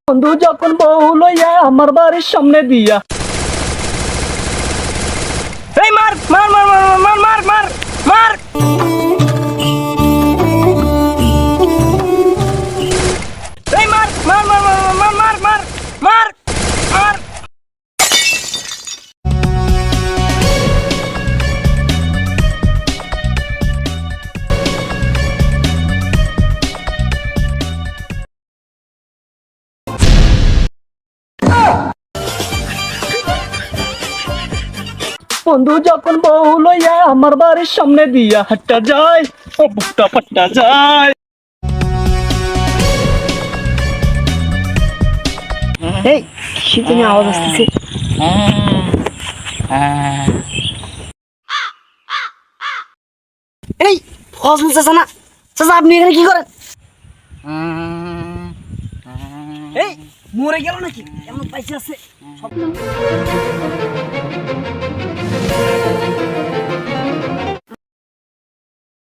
বন্ধু যখন বউ লইয়া আমার বাড়ির সামনে দিয়া এই মার মার মার মার মার মার মার এই মার মার মার মার মার মার মার মার বন্ধু যখন বউ লইয়া আমার বাড়ির সামনে দিয়া হাঁটা যায় ও বুকটা ফাটা যায়। এই শীতের আওয়াজ আসতেছে। এই ফজল চাচা না চাচা, আপনি এখানে কি করেন? এই মরে গেল নাকি? এমন পাইছে আছে।